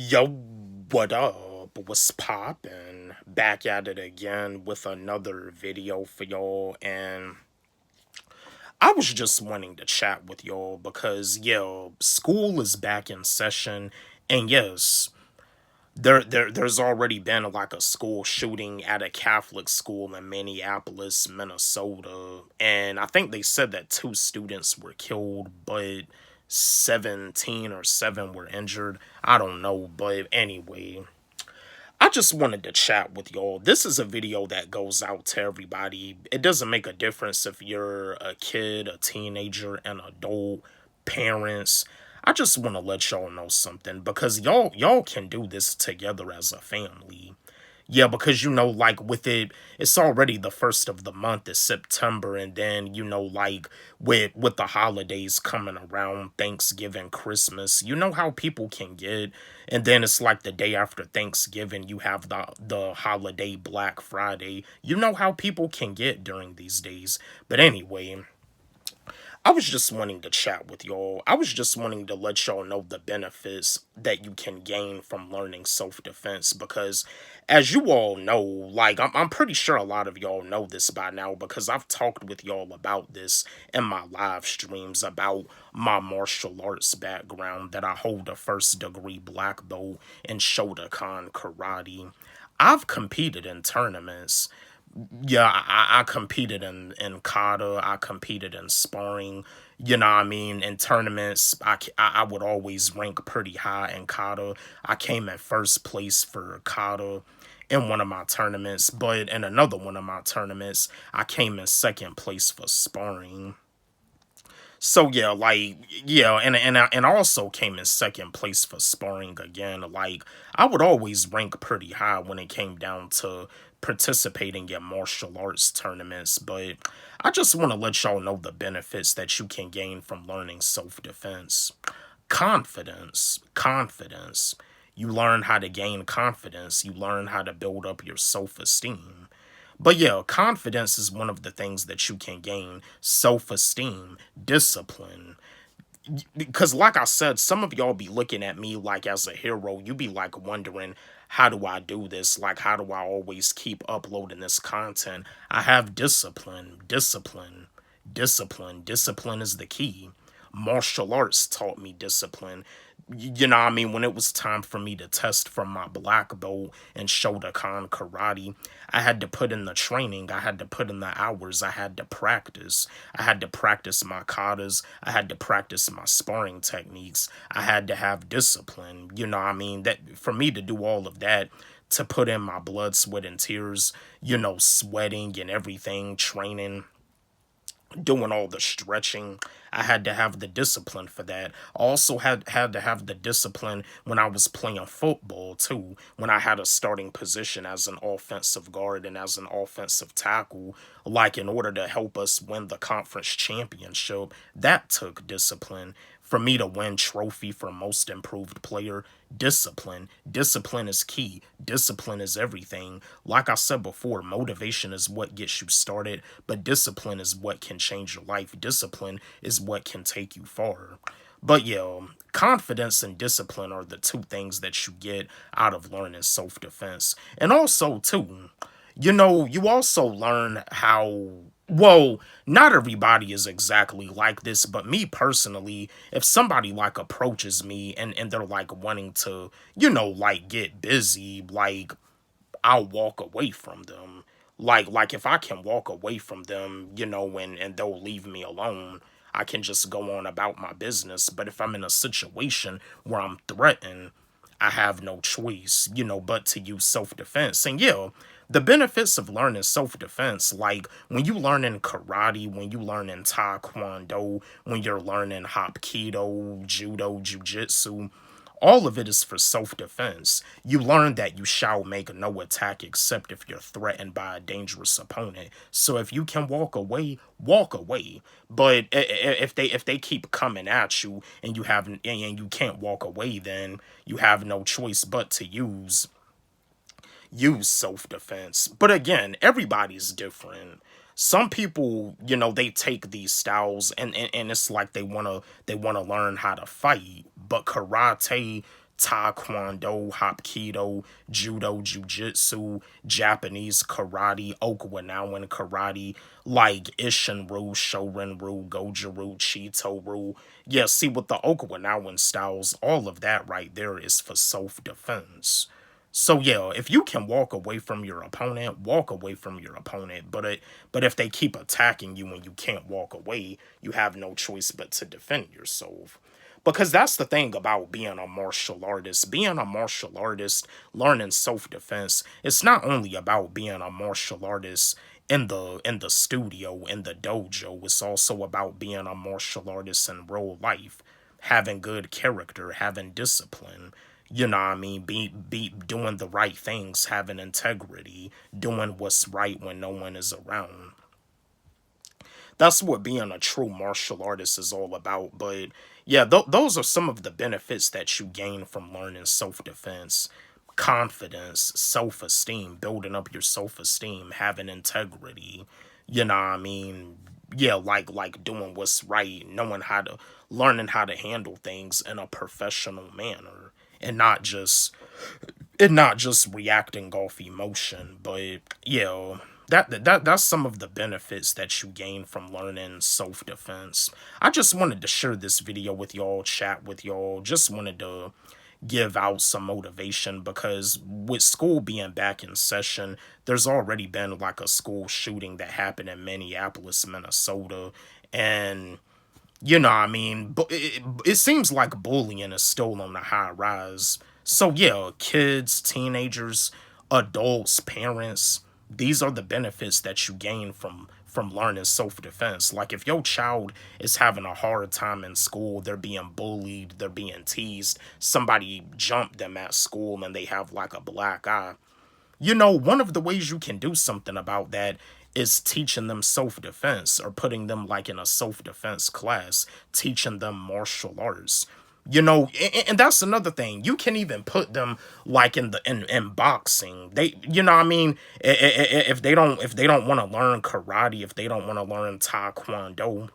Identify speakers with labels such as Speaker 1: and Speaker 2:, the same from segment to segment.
Speaker 1: Yo, what up? What's poppin'? Back at it again with another video for y'all, and I was just wanting to chat with y'all because, yo, school is back in session, and yes, there's already been like a school shooting at a Catholic school in Minneapolis, Minnesota, and I think they said that 2 students were killed, but 17 or 7 were injured. I don't know, but anyway, I just wanted to chat with y'all. This is a video that goes out to everybody. It doesn't make a difference if you're a kid, a teenager, an adult, parents. I just want to let y'all know something because y'all can do this together as a family. Yeah, because like with it's already the first of the month, it's September, and then like with the holidays coming around, Thanksgiving, Christmas, you know how people can get, and then it's like the day after Thanksgiving, you have the holiday Black Friday. You know how people can get during these days. But anyway, I was just wanting to chat with y'all. I was just wanting to let y'all know the benefits that you can gain from learning self-defense because as you all know, like I'm pretty sure a lot of y'all know this by now because I've talked with y'all about this in my live streams about my martial arts background that I hold a first degree black belt in Shotokan karate. I've competed in tournaments. Yeah, I competed in kata. I competed in sparring. You know what I mean? In tournaments, I would always rank pretty high in kata. I came in first place for kata in one of my tournaments, but in another one of my tournaments, I came in second place for sparring. So yeah, like yeah, and I also came in second place for sparring again. Like I would always rank pretty high when it came down to participating in martial arts tournaments, but I just want to let y'all know the benefits that you can gain from learning self-defense. Confidence. You learn how to gain confidence. You learn how to build up your self-esteem. But yeah, confidence is one of the things that you can gain. Self esteem, discipline. Because, like I said, some of y'all be looking at me like as a hero. You be like wondering, how do I do this? Like, how do I always keep uploading this content? I have discipline. Discipline is the key. Martial arts taught me discipline. You know what I mean? When it was time for me to test for my black belt in Shotokan karate, I had to put in the training. I had to put in the hours. I had to practice. I had to practice my katas. I had to practice my sparring techniques. I had to have discipline. You know what I mean? That for me to do all of that, to put in my blood, sweat, and tears, sweating and everything, training, doing all the stretching. I had to have the discipline for that. I also had to have the discipline when I was playing football too, when I had a starting position as an offensive guard and as an offensive tackle, like in order to help us win the conference championship. That took discipline. For me to win trophy for most improved player, discipline is key. Discipline is everything. Like I said before, motivation is what gets you started, but discipline is what can change your life. Discipline is what can take you far. But yeah, confidence and discipline are the two things that you get out of learning self-defense. And also too, you also learn how, well, not everybody is exactly like this, but me personally, if somebody like approaches me and they're like wanting to, like get busy, like I'll walk away from them. Like if I can walk away from them, and they'll leave me alone, I can just go on about my business. But if I'm in a situation where I'm threatened, I have no choice, but to use self-defense. And yeah, the benefits of learning self-defense, like when you learn in karate, when you learn in taekwondo, when you're learning hapkido, judo, jujitsu, all of it is for self-defense. You learn that you shall make no attack except if you're threatened by a dangerous opponent. So if you can walk away, walk away. But if they keep coming at you and you can't walk away, then you have no choice but to use self-defense. But again, everybody's different. Some people, they take these styles and it's like they wanna learn how to fight. But karate taekwondo, hapkido, judo, jujitsu, Japanese karate, Okinawan karate, like Ishinryu, Shorinryu, Goju-ryu, Chito-ryu. Yeah, see, with the Okinawan styles, all of that right there is for self-defense. So yeah, if you can walk away from your opponent, walk away from your opponent. But if they keep attacking you and you can't walk away, you have no choice but to defend yourself. Because that's the thing about being a martial artist. Being a martial artist, learning self-defense, it's not only about being a martial artist in the studio, in the dojo, it's also about being a martial artist in real life, having good character, having discipline. You know what I mean? Be doing the right things, having integrity, doing what's right when no one is around. That's what being a true martial artist is all about. But yeah, those are some of the benefits that you gain from learning self-defense: confidence, self-esteem, building up your self-esteem, having integrity. You know what I mean? Yeah, like doing what's right, knowing how to learning how to handle things in a professional manner, and not just reacting off emotion. But yeah, that's some of the benefits that you gain from learning self-defense. I just wanted to share this video with y'all, chat with y'all. Just wanted to give out some motivation, because with school being back in session, there's already been like a school shooting that happened in Minneapolis, Minnesota. And you know what I mean? But it seems like bullying is still on the high rise. So yeah, kids, teenagers, adults, parents, these are the benefits that you gain from learning self-defense. Like if your child is having a hard time in school, they're being bullied, they're being teased, somebody jumped them at school and they have like a black eye. One of the ways you can do something about that is teaching them self-defense, or putting them like in a self-defense class, teaching them martial arts. And that's another thing. You can even put them like in boxing. They, what I mean, if they don't want to learn karate, if they don't want to learn taekwondo,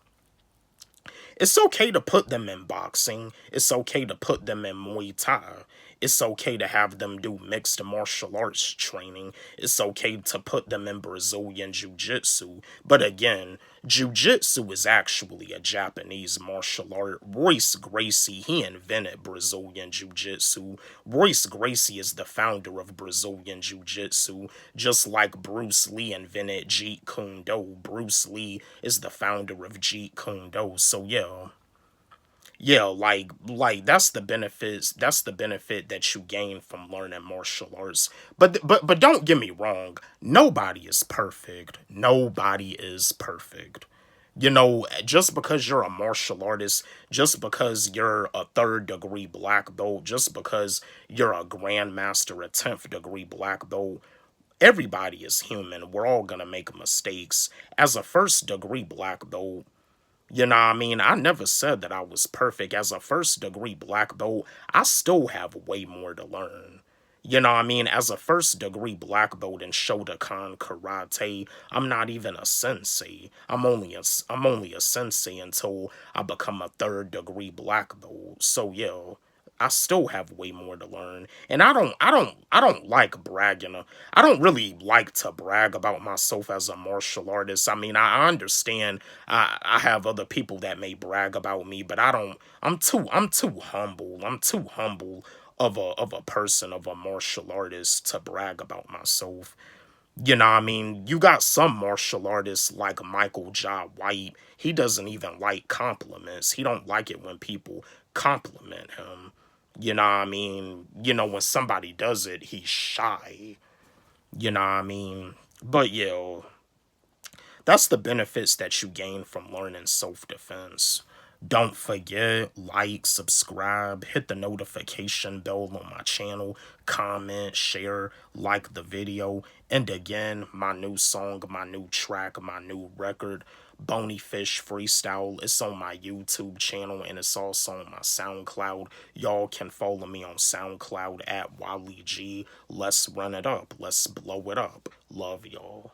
Speaker 1: it's okay to put them in boxing. It's okay to put them in Muay Thai. It's okay to have them do mixed martial arts training. It's okay to put them in Brazilian Jiu-Jitsu. But again, Jiu-Jitsu is actually a Japanese martial art. Royce Gracie, he invented Brazilian Jiu-Jitsu. Royce Gracie is the founder of Brazilian Jiu-Jitsu, just like Bruce Lee invented Jeet Kune Do. Bruce Lee is the founder of Jeet Kune Do. So yeah. Yeah, like that's the benefit that you gain from learning martial arts. But don't get me wrong, nobody is perfect. Nobody is perfect. Just because you're a martial artist, just because you're a third degree black belt, just because you're a grandmaster, a 10th degree black belt, everybody is human. We're all gonna make mistakes. As a first degree black belt, I never said that I was perfect. As a first degree black belt, I still have way more to learn. As a first degree black belt in Shotokan karate, I'm not even a sensei. I'm only a sensei until I become a third degree black belt. So yeah, I still have way more to learn. And I don't like bragging. I don't really like to brag about myself as a martial artist. I mean, I understand I have other people that may brag about me, but I don't. I'm too humble. I'm too humble of a person, of a martial artist, to brag about myself. You got some martial artists like Michael Jai White. He doesn't even like compliments. He don't like it when people compliment him. When somebody does it, he's shy. But yeah, that's the benefits that you gain from learning self-defense. Don't forget, like, subscribe, hit the notification bell on my channel, comment, share, like the video. And again, my new song, my new track, my new record, Bony Fish Freestyle, it's on my YouTube channel, and it's also on my SoundCloud. Y'all can follow me on SoundCloud at Wally G. Let's run it up. Let's blow it up. Love y'all.